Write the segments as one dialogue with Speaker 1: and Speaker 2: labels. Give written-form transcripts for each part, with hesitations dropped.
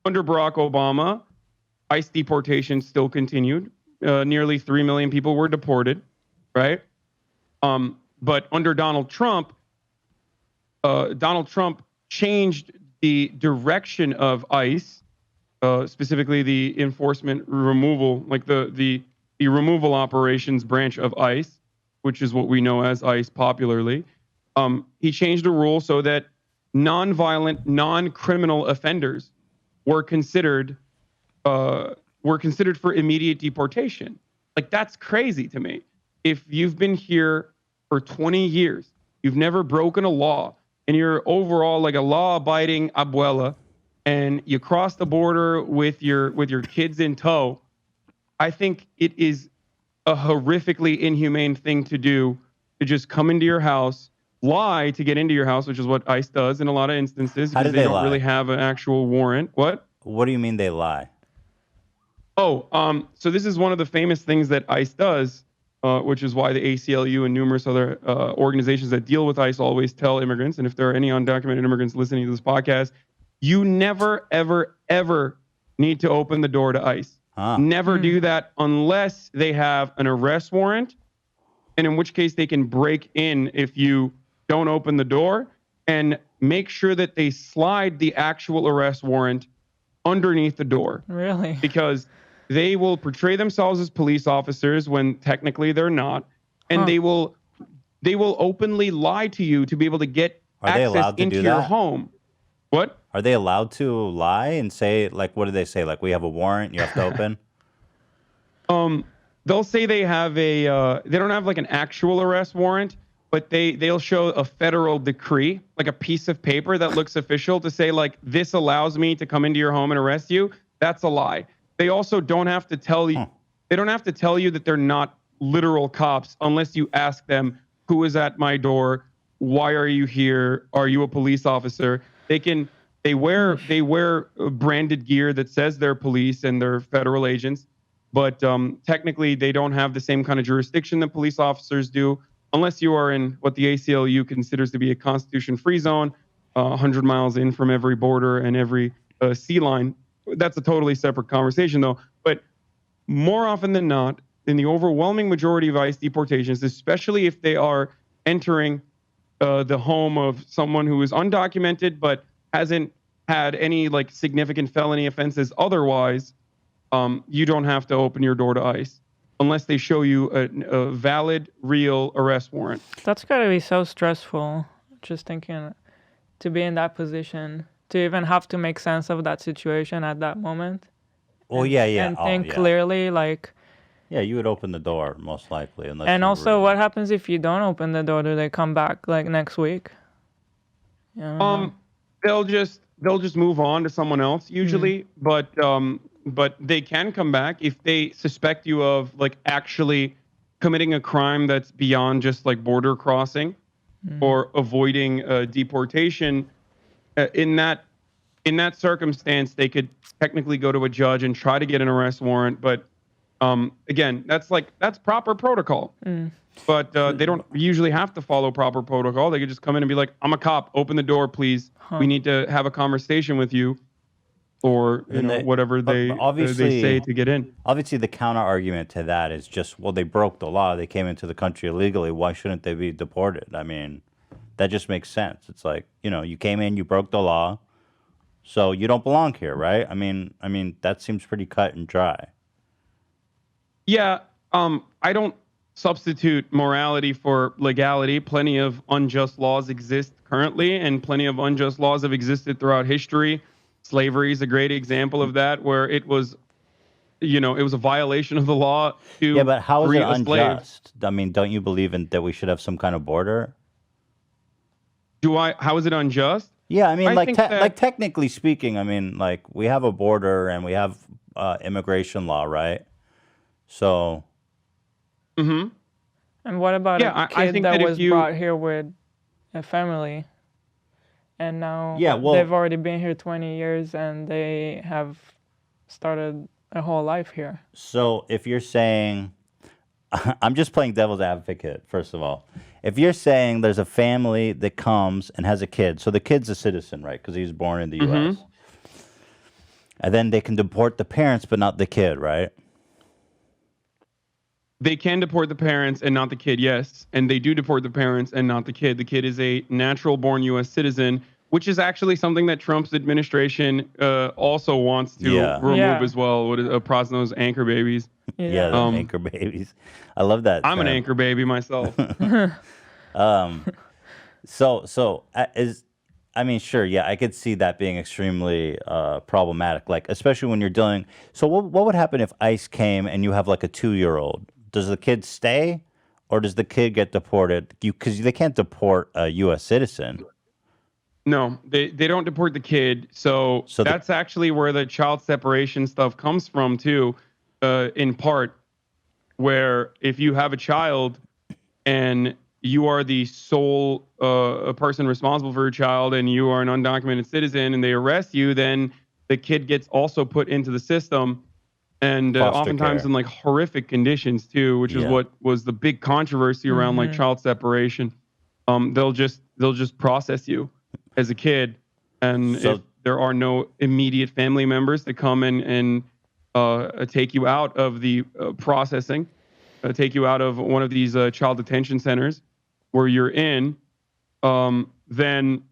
Speaker 1: Under Barack Obama, ICE deportation still continued. Nearly 3 million people were deported, right? But under Donald Trump changed the direction of ICE, specifically the enforcement removal, like the removal operations branch of ICE, which is what we know as ICE popularly. He changed the rule so that non-violent, non-criminal offenders were considered for immediate deportation. Like, that's crazy to me. If you've been here for 20 years, you've never broken a law, and you're overall like a law-abiding abuela, and you cross the border with your kids in tow, I think it is a horrifically inhumane thing to do, to just come into your house, lie to get into your house, which is what ICE does in a lot of instances
Speaker 2: How
Speaker 1: because
Speaker 2: do
Speaker 1: they
Speaker 2: they
Speaker 1: don't really
Speaker 2: lie?
Speaker 1: have an actual warrant. What?
Speaker 2: What do you mean they lie?
Speaker 1: Oh, so this is one of the famous things that ICE does, which is why the ACLU and numerous other organizations that deal with ICE always tell immigrants, and if there are any undocumented immigrants listening to this podcast, you never, ever, ever need to open the door to ICE. Never do that unless they have an arrest warrant, and in which case they can break in if you don't open the door, and make sure that they slide the actual arrest warrant underneath the door.
Speaker 3: Really?
Speaker 1: Because they will portray themselves as police officers when technically they're not, and they will openly lie to you to be able to get
Speaker 2: Are they
Speaker 1: access
Speaker 2: allowed to
Speaker 1: into
Speaker 2: do
Speaker 1: your
Speaker 2: that?
Speaker 1: home. What?
Speaker 2: Are they allowed to lie and say, like, what do they say? Like, we have a warrant, you have to open?
Speaker 1: They'll say they have they don't have like an actual arrest warrant, but they'll show a federal decree, like a piece of paper that looks official, to say like, this allows me to come into your home and arrest you. That's a lie. They also don't have to tell you. They don't have to tell you that they're not literal cops unless you ask them, who is at my door? Why are you here? Are you a police officer? They wear branded gear that says they're police and they're federal agents, but technically they don't have the same kind of jurisdiction that police officers do, unless you are in what the ACLU considers to be a constitution-free zone, 100 miles in from every border and every sea line. That's a totally separate conversation, though. But more often than not, in the overwhelming majority of ICE deportations, especially if they are entering the home of someone who is undocumented but hasn't had any like significant felony offenses otherwise, you don't have to open your door to ICE unless they show you a valid, real arrest warrant.
Speaker 3: That's gotta be so stressful, just thinking to be in that position, to even have to make sense of that situation at that moment.
Speaker 2: Well, yeah.
Speaker 3: And think clearly, like...
Speaker 2: Yeah, you would open the door, most likely. Unless
Speaker 3: And also, what happens if you don't open the door? Do they come back, like, next week?
Speaker 1: They'll just move on to someone else usually, but they can come back if they suspect you of like actually committing a crime that's beyond just like border crossing or avoiding deportation. In that circumstance, they could technically go to a judge and try to get an arrest warrant, but again, that's proper protocol. But they don't usually have to follow proper protocol. They could just come in and be like, I'm a cop, open the door, please. We need to have a conversation with you, or whatever they say to get in.
Speaker 2: Obviously, the counter argument to that is just, well, they broke the law. They came into the country illegally. Why shouldn't they be deported? I mean, that just makes sense. It's like, you came in, you broke the law, so you don't belong here, right? I mean, that seems pretty cut and dry.
Speaker 1: Yeah, I don't substitute morality for legality. Plenty of unjust laws exist currently, and plenty of unjust laws have existed throughout history. Slavery is a great example of that, where it was a violation of the law to
Speaker 2: Yeah, but how is
Speaker 1: free
Speaker 2: it
Speaker 1: a slave.
Speaker 2: unjust? I mean, don't you believe that we should have some kind of border?
Speaker 1: How is it unjust?
Speaker 2: Yeah, I mean,
Speaker 1: I think that-
Speaker 2: like technically speaking, I mean, like we have a border and we have immigration law, right? So.
Speaker 1: Mm-hmm.
Speaker 3: And what about
Speaker 1: Yeah,
Speaker 3: a kid
Speaker 1: I think
Speaker 3: that
Speaker 1: that
Speaker 3: was brought here with a family, and now they've already been here 20 years and they have started a whole life here?
Speaker 2: So if you're saying, I'm just playing devil's advocate, first of all. If you're saying there's a family that comes and has a kid, so the kid's a citizen, right? Because he was born in the U.S. And then they can deport the parents, but not the kid, right?
Speaker 1: They can deport the parents and not the kid, yes. And they do deport the parents and not the kid. The kid is a natural born U.S. citizen, which is actually something that Trump's administration also wants to remove as well. What is a process known as anchor babies.
Speaker 2: Yeah, anchor babies. I love that.
Speaker 1: I'm an anchor baby myself.
Speaker 2: I mean, sure, yeah, I could see that being extremely problematic, like especially when you're dealing. So what would happen if ICE came and you have like a 2-year-old? Does the kid stay, or does the kid get deported? Because they can't deport a U.S. citizen.
Speaker 1: No, they don't deport the kid. So that's actually where the child separation stuff comes from too, in part, where if you have a child and you are the sole person responsible for your child and you are an undocumented citizen and they arrest you, then the kid gets also put into the system, and oftentimes in like horrific conditions too, which is what was the big controversy around like child separation. They'll just process you as a kid, and if there are no immediate family members to come and take you out of the processing, take you out of one of these child detention centers where you're in, then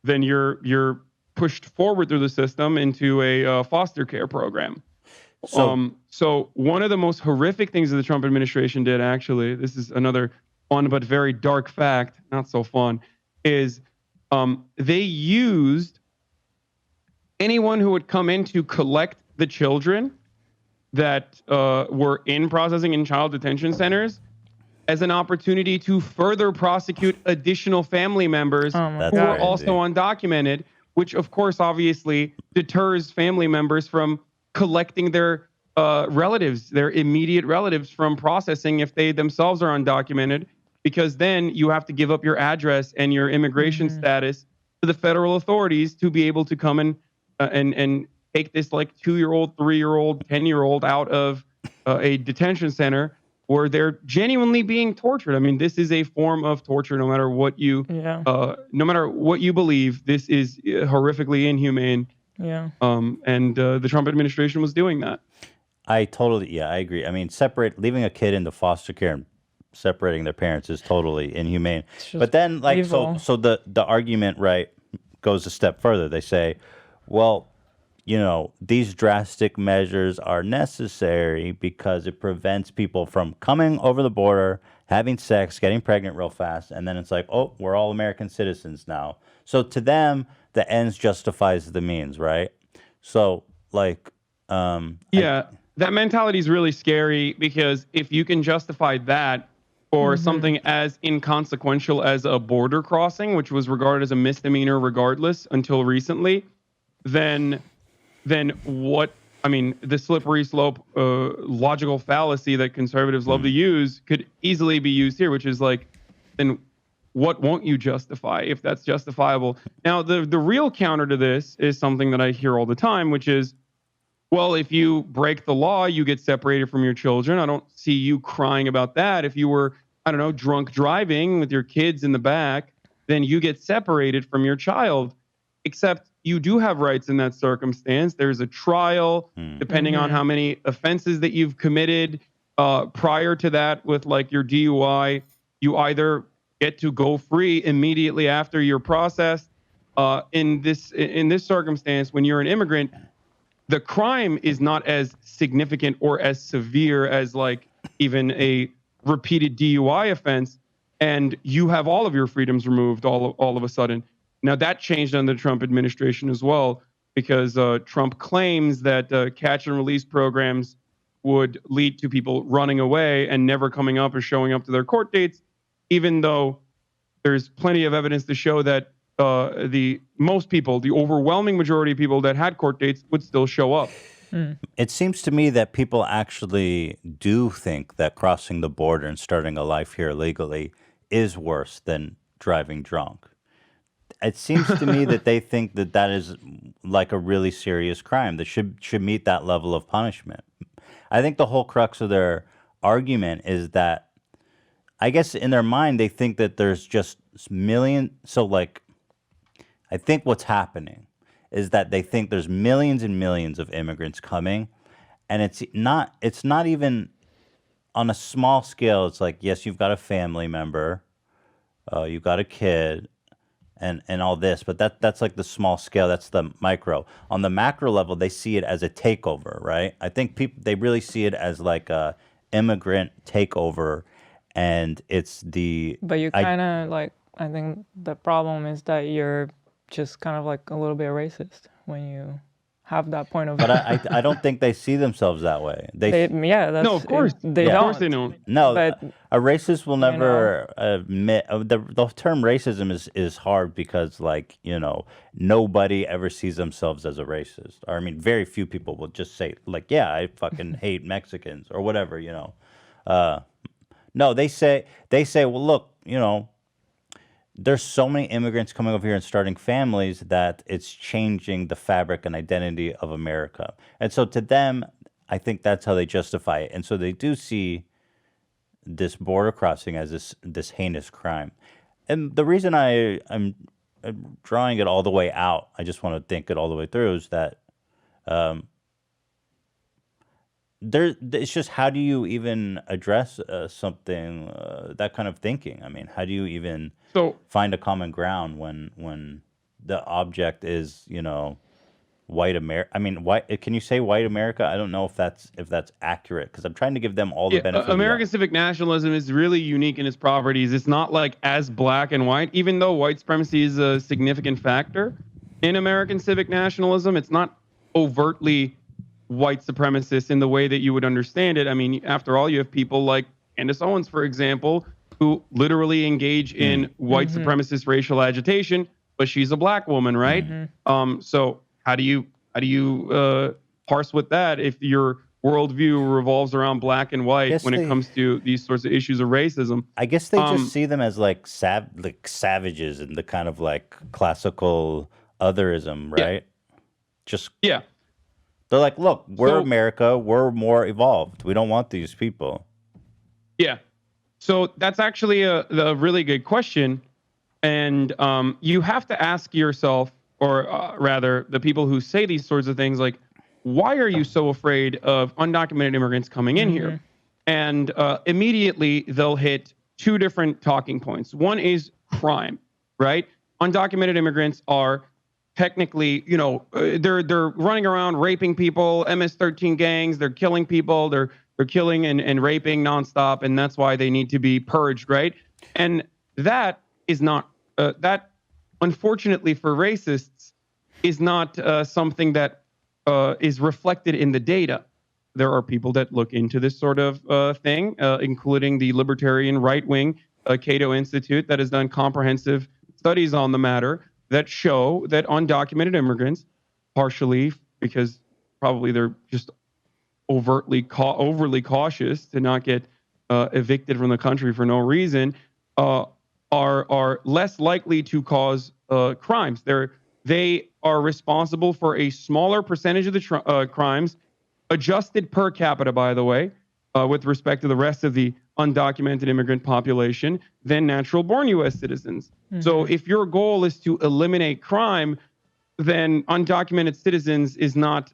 Speaker 1: you're pushed forward through the system into a foster care program. So one of the most horrific things that the Trump administration did, actually, this is another fun but very dark fact, not so fun, is they used anyone who would come in to collect the children that were in processing in child detention centers as an opportunity to further prosecute additional family members who were also undocumented, which of course obviously deters family members from collecting their relatives, their immediate relatives, from processing if they themselves are undocumented, because then you have to give up your address and your immigration status to the federal authorities to be able to come and take this like 2-year-old, 3-year-old, 10-year-old out of a detention center where they're genuinely being tortured. I mean, this is a form of torture, no matter what you, no matter what you believe. This is horrifically inhumane. And the Trump administration was doing that.
Speaker 2: I agree. I mean, leaving a kid into foster care and separating their parents is totally inhumane. But then, like, evil. so the argument, right, goes a step further. They say, well, you know, these drastic measures are necessary because it prevents people from coming over the border, having sex, getting pregnant real fast, and then it's like, oh, we're all American citizens now. So to them, the ends justifies the means, right? So, like,
Speaker 1: that mentality is really scary, because if you can justify that for something as inconsequential as a border crossing, which was regarded as a misdemeanor regardless until recently, then what? I mean, the slippery slope logical fallacy that conservatives love to use could easily be used here, which is like, then what won't you justify if that's justifiable? Now, the real counter to this is something that I hear all the time, which is, well, if you break the law, you get separated from your children. I don't see you crying about that. If you were, I don't know, drunk driving with your kids in the back, then you get separated from your child. Except you do have rights in that circumstance. There's a trial, depending on how many offenses that you've committed prior to that. With like your DUI, you either get to go free immediately after you're processed. In this circumstance, when you're an immigrant, the crime is not as significant or as severe as like even a repeated DUI offense, and you have all of your freedoms removed all of a sudden. Now, that changed under the Trump administration as well, because Trump claims that catch and release programs would lead to people running away and never coming up or showing up to their court dates, even though there's plenty of evidence to show that the overwhelming majority of people that had court dates would still show up.
Speaker 2: It seems to me that people actually do think that crossing the border and starting a life here legally is worse than driving drunk. It seems to me that they think that that is like a really serious crime that should meet that level of punishment. I think the whole crux of their argument is that, I guess in their mind, they think that there's just millions. So like, I think what's happening is that they think there's millions and millions of immigrants coming, and it's not even on a small scale. It's like, yes, you've got a family member, you've got a kid, and all this, but that's like the small scale. That's the micro. On the macro level, they see it as a takeover, right? I think they really see it as like a immigrant takeover, and it's the.
Speaker 3: But you kind of like, I think the problem is that you're just kind of like a little bit racist when you have that point of view.
Speaker 2: But I don't think they see themselves that way.
Speaker 3: Yeah, that's
Speaker 1: No, of course.
Speaker 3: they
Speaker 1: Of
Speaker 3: don't.
Speaker 1: course they don't.
Speaker 2: No,
Speaker 3: But
Speaker 2: a racist will never admit the term racism is hard because, like, nobody ever sees themselves as a racist. Or I mean, very few people will just say like, yeah, I fucking hate Mexicans or whatever, No, they say, well, look, there's so many immigrants coming over here and starting families that it's changing the fabric and identity of America. And so to them, I think that's how they justify it. And so they do see this border crossing as this heinous crime. And the reason I'm drawing it all the way out, I just want to think it all the way through, is that it's just, how do you even address something, that kind of thinking? I mean, how do you even find a common ground when the object is, white America? I mean, can you say white America? I don't know if that's accurate, because I'm trying to give them all the benefit.
Speaker 1: American civic nationalism is really unique in its properties. It's not like as black and white, even though white supremacy is a significant factor in American civic nationalism. It's not overtly white supremacist in the way that you would understand it. I mean, after all, you have people like Candace Owens, for example, who literally engage in white supremacist racial agitation, but she's a black woman, right? So how do you parse with that if your worldview revolves around black and white when it comes to these sorts of issues of racism?
Speaker 2: I guess they just see them as like savages in the kind of like classical otherism, right?
Speaker 1: Yeah.
Speaker 2: They're like, look, we're America. We're more evolved. We don't want these people.
Speaker 1: Yeah. So that's actually a really good question. And you have to ask yourself, or rather the people who say these sorts of things, like, why are you so afraid of undocumented immigrants coming in here? And immediately they'll hit two different talking points. One is crime, right? Undocumented immigrants are technically, they're running around raping people, MS-13 gangs, they're killing people, they're killing and raping nonstop, and that's why they need to be purged, right? And that is not, that unfortunately for racists is not something that is reflected in the data. There are people that look into this sort of thing, including the libertarian right-wing Cato Institute that has done comprehensive studies on the matter that show that undocumented immigrants, partially because probably they're just overtly cautious to not get evicted from the country for no reason, are less likely to cause crimes. They are responsible for a smaller percentage of the crimes, adjusted per capita, by the way, with respect to the rest of the undocumented immigrant population, than natural-born U.S. citizens. So if your goal is to eliminate crime, then undocumented citizens is not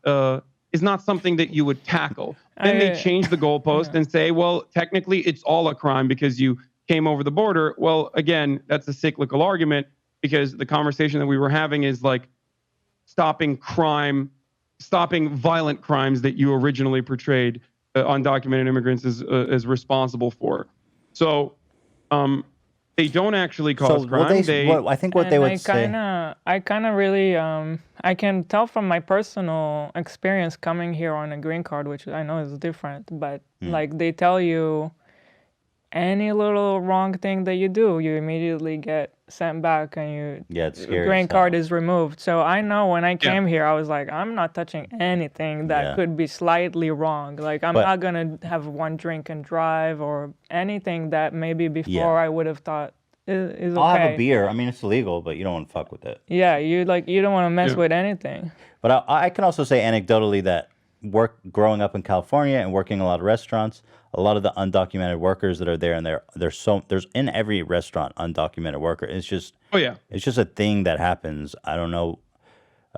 Speaker 1: something that you would tackle. Then they change the goalpost and say, well, technically it's all a crime because you came over the border. Well, again, that's a cyclical argument, because the conversation that we were having is like stopping violent crimes that you originally portrayed undocumented immigrants as responsible for. So they don't actually cause crime.
Speaker 2: I think what they would say.
Speaker 3: I kind of really, I can tell from my personal experience coming here on a green card, which I know is different, but like they tell you any little wrong thing that you do, you immediately get sent back and your green card is removed. So I know when I came here, I was like, I'm not touching anything that could be slightly wrong. Like I'm not going to have one drink and drive or anything that maybe before I would have thought is okay.
Speaker 2: I'll have a beer. I mean, it's illegal, but you don't want to fuck with it.
Speaker 3: Yeah, you don't want to mess with anything.
Speaker 2: But I can also say anecdotally that growing up in California and working in a lot of restaurants, a lot of the undocumented workers that are there, and there's in every restaurant undocumented worker. It's just it's just a thing that happens. I don't know.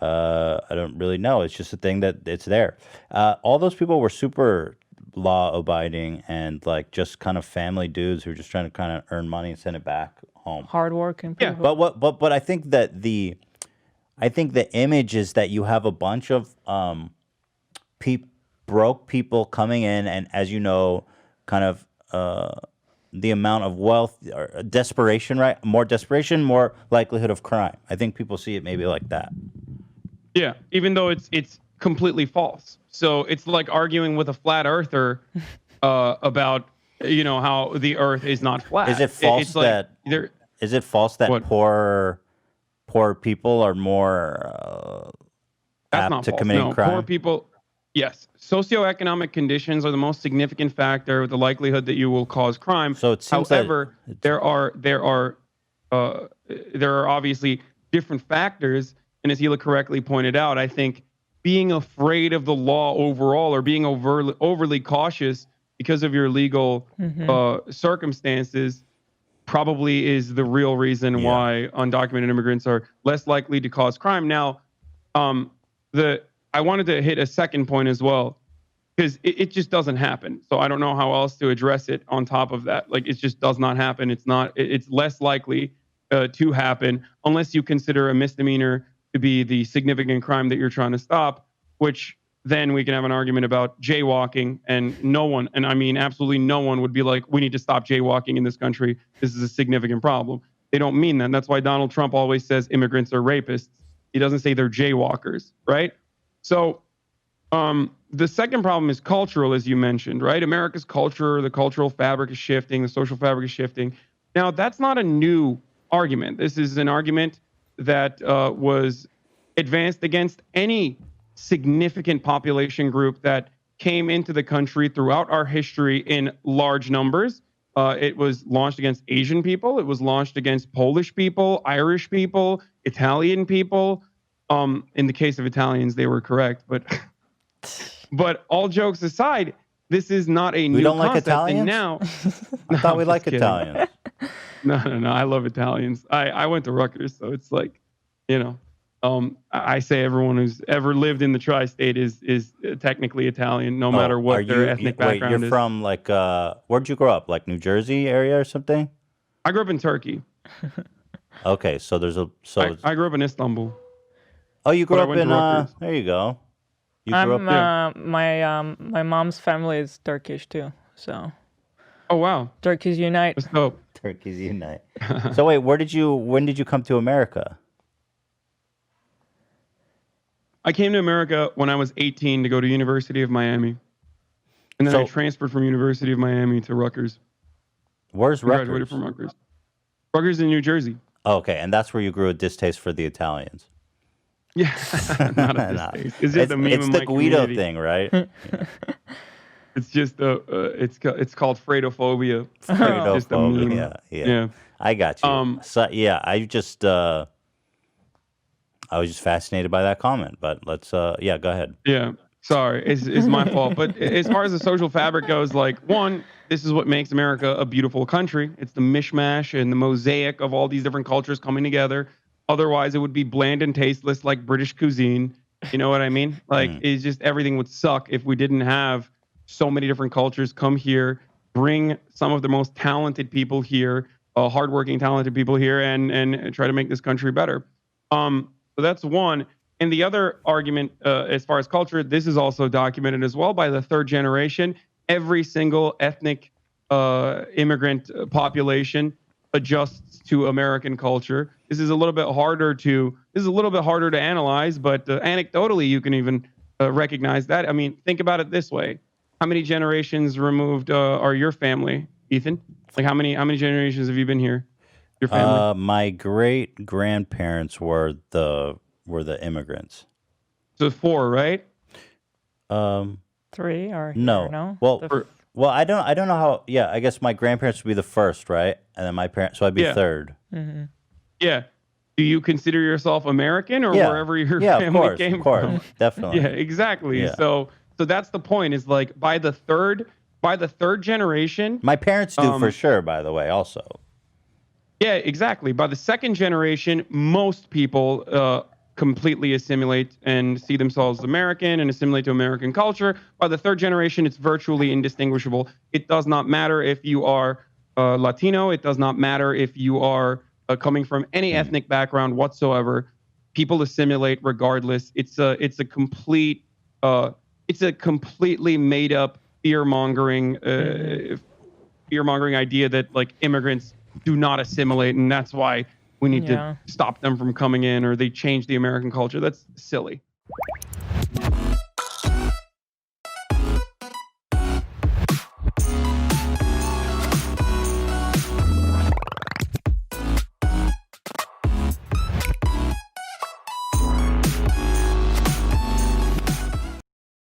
Speaker 2: I don't really know. It's just a thing that it's there. All those people were super law abiding and like just kind of family dudes who are just trying to kind of earn money and send it back home.
Speaker 3: Hardworking
Speaker 1: Yeah.
Speaker 3: people.
Speaker 2: But I think that I think the image is that you have a bunch of broke people coming in, and as you know, kind of the amount of wealth or desperation, right? More desperation, more likelihood of crime. I think people see it maybe like that.
Speaker 1: Yeah, even though it's completely false. So it's like arguing with a flat earther about how the Earth is not flat.
Speaker 2: Is it false
Speaker 1: It's like
Speaker 2: that
Speaker 1: there.
Speaker 2: is it false that
Speaker 1: What?
Speaker 2: poor people are more
Speaker 1: That's
Speaker 2: apt
Speaker 1: not
Speaker 2: to
Speaker 1: false.
Speaker 2: committing
Speaker 1: No,
Speaker 2: crime?
Speaker 1: poor people. Yes, socioeconomic conditions are the most significant factor with the likelihood that you will cause crime.
Speaker 2: So it seems that
Speaker 1: However, there are obviously different factors, and as Hila correctly pointed out, I think being afraid of the law overall or being overly cautious because of your legal circumstances probably is the real reason why undocumented immigrants are less likely to cause crime. Now, I wanted to hit a second point as well, because it just doesn't happen. So I don't know how else to address it on top of that. Like, it just does not happen. It's less likely to happen unless you consider a misdemeanor to be the significant crime that you're trying to stop, which then we can have an argument about jaywalking, and no one, and I mean absolutely no one, would be like, we need to stop jaywalking in this country. This is a significant problem. They don't mean that. And that's why Donald Trump always says immigrants are rapists. He doesn't say they're jaywalkers, right? So the second problem is cultural, as you mentioned, right? America's culture, the cultural fabric is shifting, the social fabric is shifting. Now, that's not a new argument. This is an argument that was advanced against any significant population group that came into the country throughout our history in large numbers. It was launched against Asian people. It was launched against Polish people, Irish people, Italian people. In the case of Italians, they were correct, but all jokes aside, this is not a new
Speaker 2: We don't like
Speaker 1: concept.
Speaker 2: Italians?
Speaker 1: And now,
Speaker 2: I thought we
Speaker 1: I'm
Speaker 2: like
Speaker 1: just kidding.
Speaker 2: Italians.
Speaker 1: No. I love Italians. I went to Rutgers, so it's like, I say everyone who's ever lived in the tri-state is technically Italian, no matter what their ethnic background
Speaker 2: Wait, you're
Speaker 1: is.
Speaker 2: from like where'd you grow up? Like New Jersey area or something?
Speaker 1: I grew up in Turkey.
Speaker 2: Okay, so there's a
Speaker 1: I grew up in Istanbul.
Speaker 2: Oh, you grew
Speaker 1: but I
Speaker 2: up
Speaker 1: went
Speaker 2: in
Speaker 1: to Rutgers.
Speaker 2: there you go. You grew up
Speaker 3: I'm my mom's family is Turkish too, so
Speaker 1: Oh wow,
Speaker 3: Turkeys unite.
Speaker 1: that's dope.
Speaker 2: Turkeys unite. So wait, when did you come to America?
Speaker 1: I came to America when I was 18 to go to University of Miami, and then I transferred from University of Miami to Rutgers.
Speaker 2: Where's
Speaker 1: I
Speaker 2: Rutgers?
Speaker 1: graduated from Rutgers. Rutgers in New Jersey.
Speaker 2: Oh, okay, and that's where you grew a distaste for the Italians.
Speaker 1: Yeah, not a
Speaker 2: No.
Speaker 1: distaste. It's just a meme
Speaker 2: It's
Speaker 1: in
Speaker 2: the
Speaker 1: my
Speaker 2: Guido
Speaker 1: community.
Speaker 2: thing, right?
Speaker 1: It's just it's called Fredophobia. It's just a meme.
Speaker 2: Yeah. I got you. So yeah, I was just fascinated by that comment, but let's go ahead.
Speaker 1: Yeah. Sorry, it's my fault. But as far as the social fabric goes, like, one, this is what makes America a beautiful country. It's the mishmash and the mosaic of all these different cultures coming together. Otherwise, it would be bland and tasteless like British cuisine. You know what I mean? Like, it's just, everything would suck if we didn't have so many different cultures come here, bring some of the most talented people here, hardworking, talented people here, and try to make this country better. So that's one. And the other argument, as far as culture, this is also documented as well by the third generation. Every single ethnic immigrant population adjusts to American culture. This is a little bit harder to analyze, but anecdotally, you can even recognize that. I mean, think about it this way: how many generations removed are your family, Ethan? Like, how many generations have you been here? Your family?
Speaker 2: My great grandparents were the immigrants.
Speaker 1: So 4, right?
Speaker 3: 3 or
Speaker 2: No.
Speaker 3: no?
Speaker 2: Well, I don't know how. Yeah, I guess my grandparents would be the first, right? And then my parents, so I'd be third.
Speaker 3: Mm-hmm.
Speaker 1: Yeah. Do you consider yourself American or wherever your family came
Speaker 2: of course,
Speaker 1: from?
Speaker 2: definitely.
Speaker 1: Yeah, exactly.
Speaker 2: Yeah.
Speaker 1: So that's the point. Is like by the third generation.
Speaker 2: My parents do for sure. By the way, also.
Speaker 1: Yeah, exactly. By the second generation, most people completely assimilate and see themselves American and assimilate to American culture. By the third generation, it's virtually indistinguishable. It does not matter if you are Latino. It does not matter if you are coming from any ethnic background whatsoever. People assimilate regardless. It's a completely made up fear-mongering idea that like immigrants do not assimilate, and that's why we need to
Speaker 3: Yeah.
Speaker 1: stop them from coming in, or they change the American culture. That's silly.